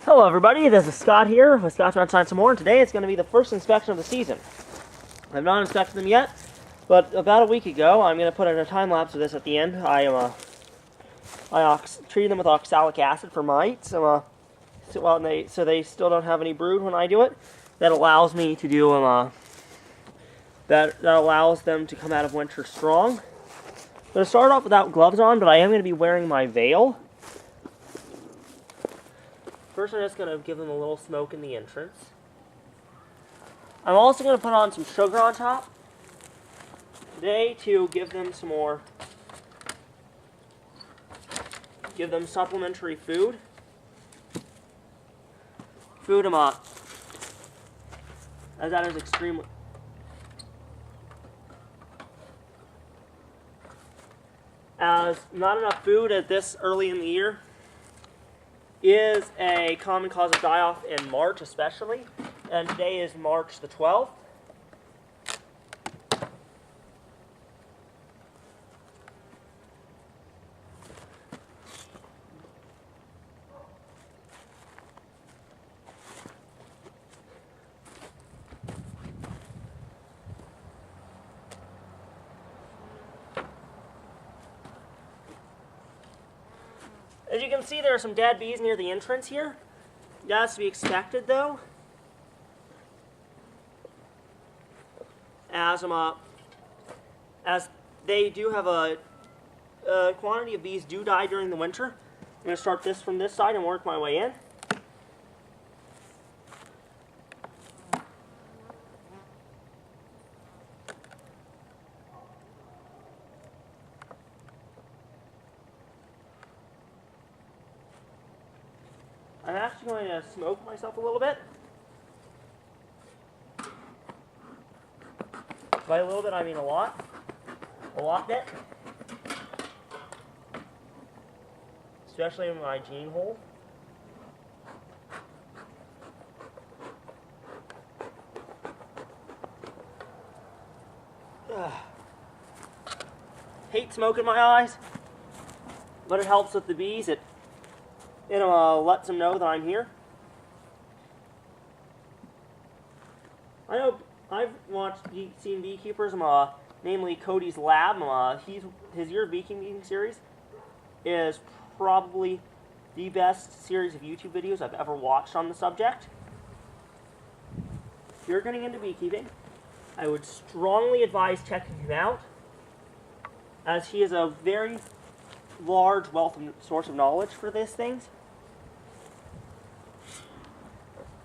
Hello everybody, this is Scott here with Scott's Red Science Some More, and today it's going to be the first inspection of the season. I've not inspected them yet, but about a week ago, I'm going to put in a time lapse of this at the end. I treated them with oxalic acid for mites, so they still don't have any brood when I do it. That allows me to do that allows them to come out of winter strong. I'm going to start off without gloves on, but I am going to be wearing my veil. First, I'm just going to give them a little smoke in the entrance. I'm also going to put on some sugar on top today to give them some more, give them supplementary food. Food them up, as that is extremely, as not enough food at this early in the year is a common cause of die-off in March especially, and today is March the 12th. As you can see, there are some dead bees near the entrance here. That's to be expected, though, as they do have a quantity of bees do die during the winter. I'm going to start this from this side and work my way in. I'm actually going to smoke myself a little bit. By a little bit, I mean a lot. A lot bit. Especially in my gene hole. Hate smoke in my eyes, but it helps with the bees. It lets them know that I'm here. I know I've seen beekeepers, namely Cody's Lab. His Year of Beekeeping series is probably the best series of YouTube videos I've ever watched on the subject. If you're getting into beekeeping, I would strongly advise checking him out, as he is a very large source of knowledge for these things.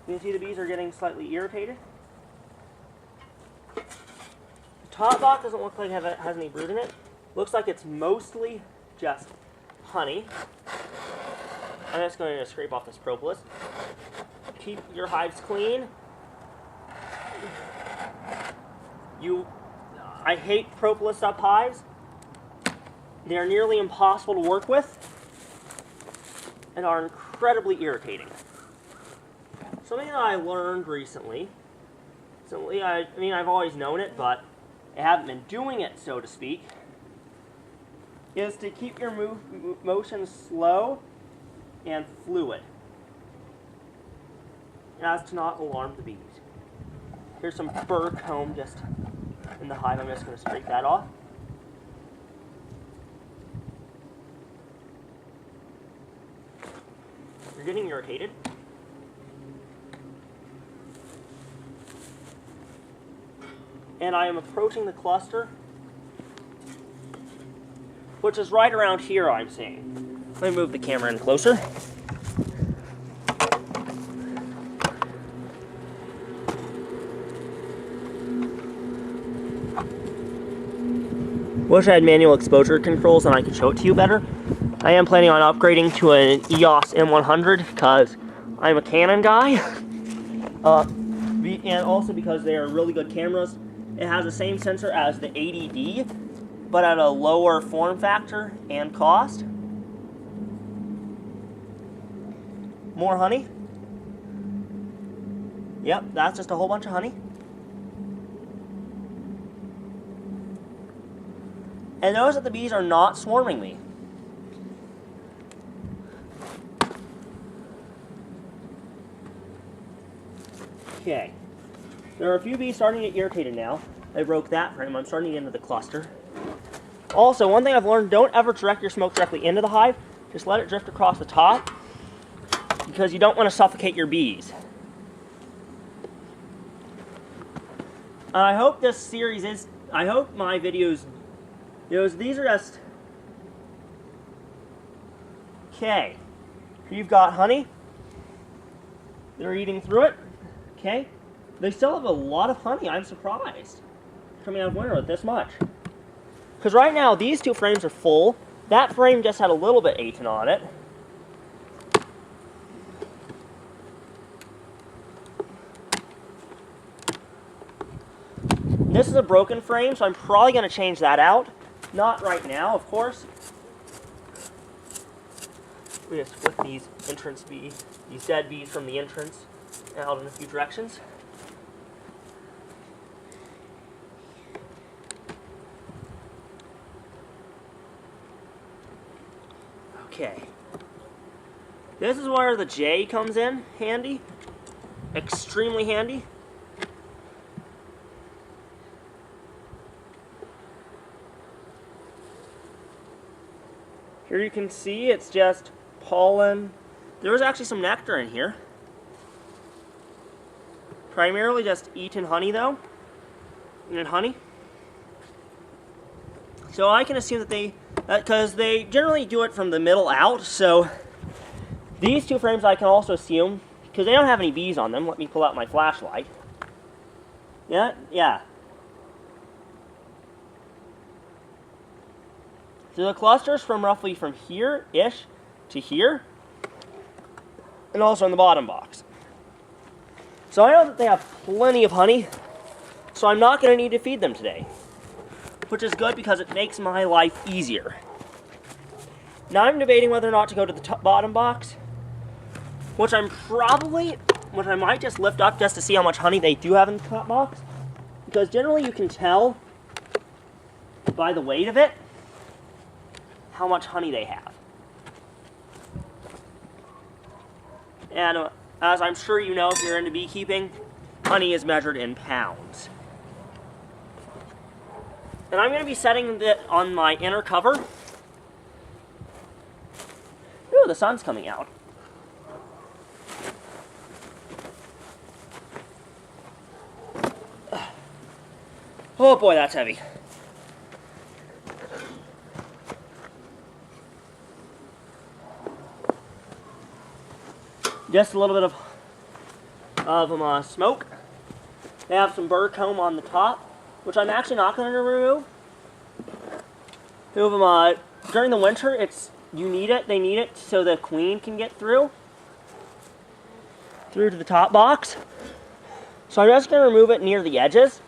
You can see the bees are getting slightly irritated. The top box doesn't look like it has any brood in it. Looks like it's mostly just honey. I'm just going to scrape off this propolis. Keep your hives clean. I hate propolis up hives. They are nearly impossible to work with and are incredibly irritating. Something that I learned recently, I've always known it, but I haven't been doing it, so to speak, is to keep your motion slow and fluid, as to not alarm the bees. Here's some fur comb just in the hive. I'm just going to scrape that off. You're getting irritated. And I am approaching the cluster, which is right around here, I'm seeing. Let me move the camera in closer. Wish I had manual exposure controls and I could show it to you better. I am planning on upgrading to an EOS M100 because I'm a Canon guy. And also because they are really good cameras. It has the same sensor as the 80D, but at a lower form factor and cost. More honey. Yep, that's just a whole bunch of honey. And notice that the bees are not swarming me. Okay. There are a few bees starting to get irritated now. I broke that frame. I'm starting to get into the cluster. Also, one thing I've learned, don't ever direct your smoke directly into the hive. Just let it drift across the top, because you don't want to suffocate your bees. I hope this series is, I hope my videos, these are just, okay. You've got honey. They're eating through it, okay. They still have a lot of honey, I'm surprised. Coming out of winter with this much. Because right now, these two frames are full. That frame just had a little bit eaten on it. This is a broken frame, so I'm probably going to change that out. Not right now, of course. We just split these entrance bees, these dead bees from the entrance out in a few directions. Okay. This is where the J comes in handy. Extremely handy. Here you can see it's just pollen. There was actually some nectar in here. Primarily just eaten honey though. And honey. So I can assume that they, because they generally do it from the middle out, so these two frames I can also assume, because they don't have any bees on them. Let me pull out my flashlight. Yeah. So the clusters from roughly from here-ish to here, and also in the bottom box. So I know that they have plenty of honey, so I'm not going to need to feed them today. Which is good because it makes my life easier. Now I'm debating whether or not to go to the bottom box, which I might just lift up just to see how much honey they do have in the top box. Because generally you can tell by the weight of it how much honey they have. And as I'm sure you know if you're into beekeeping, honey is measured in pounds. And I'm going to be setting it on my inner cover. Ooh, the sun's coming out. Oh boy, that's heavy. Just a little bit of smoke. They have some bird comb on the top, which I'm actually not going to remove. During the winter, they need it so the queen can get through to the top box. So I'm just going to remove it near the edges.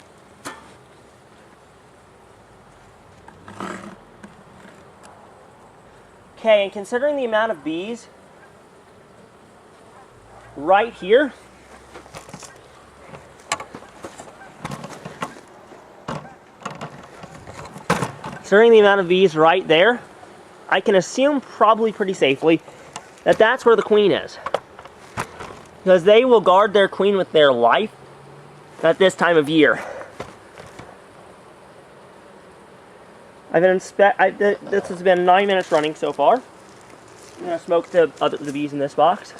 Okay, and considering the amount of bees right here, considering the amount of bees right there, I can assume probably pretty safely that that's where the queen is. Because they will guard their queen with their life at this time of year. This has been 9 minutes running so far. I'm going to smoke the bees in this box.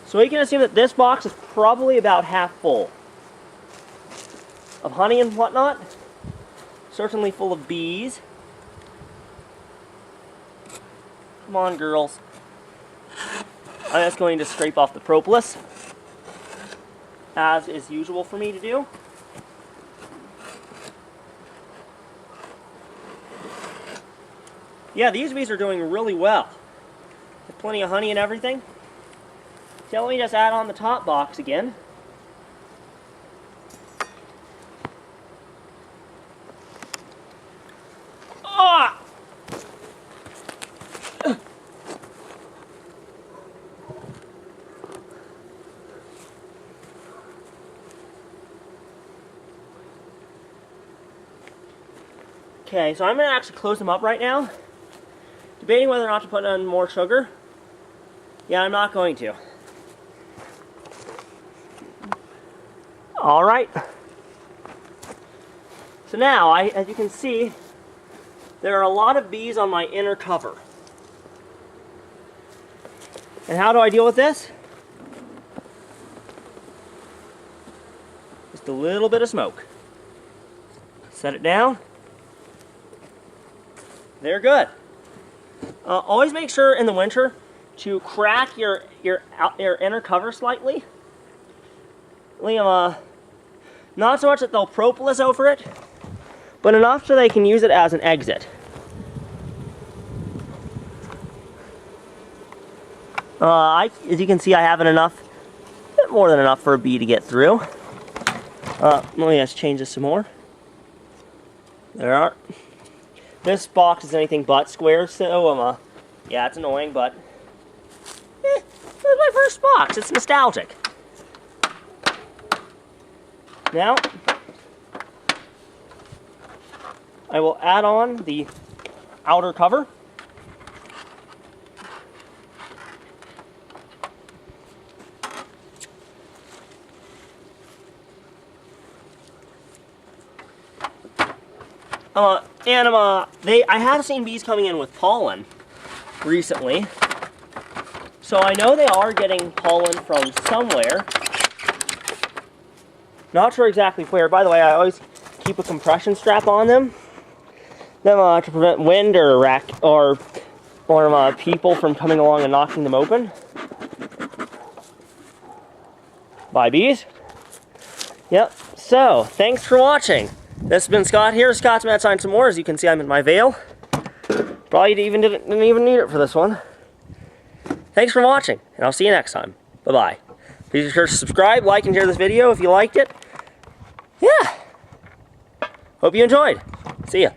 So we can assume that this box is probably about half full of honey and whatnot. Certainly full of bees. Come on, girls. I'm just going to scrape off the propolis, as is usual for me to do. Yeah, these bees are doing really well. With plenty of honey and everything. So let me just add on the top box again. Ah! Okay, so I'm going to actually close them up right now. Debating whether or not to put in more sugar. Yeah, I'm not going to. Alright. So now, as you can see, there are a lot of bees on my inner cover. And how do I deal with this? Just a little bit of smoke. Set it down. They're good. Always make sure in the winter to crack your inner cover slightly. Not so much that they'll propolis over it, but enough so they can use it as an exit. As you can see, I have enough, a bit more than enough for a bee to get through. Let me just change this some more. There are. This box is anything but square, so yeah, it's annoying, but it was my first box. It's nostalgic. Now, I will add on the outer cover. I have seen bees coming in with pollen recently, so I know they are getting pollen from somewhere. Not sure exactly where. By the way, I always keep a compression strap on them, to prevent wind or people from coming along and knocking them open by bees. Yep. So thanks for watching. This has been Scott here. Scott's Mad Science some more. As you can see, I'm in my veil. Probably didn't even need it for this one. Thanks for watching, and I'll see you next time. Bye-bye. Be sure to subscribe, like, and share this video if you liked it. Yeah. Hope you enjoyed. See ya.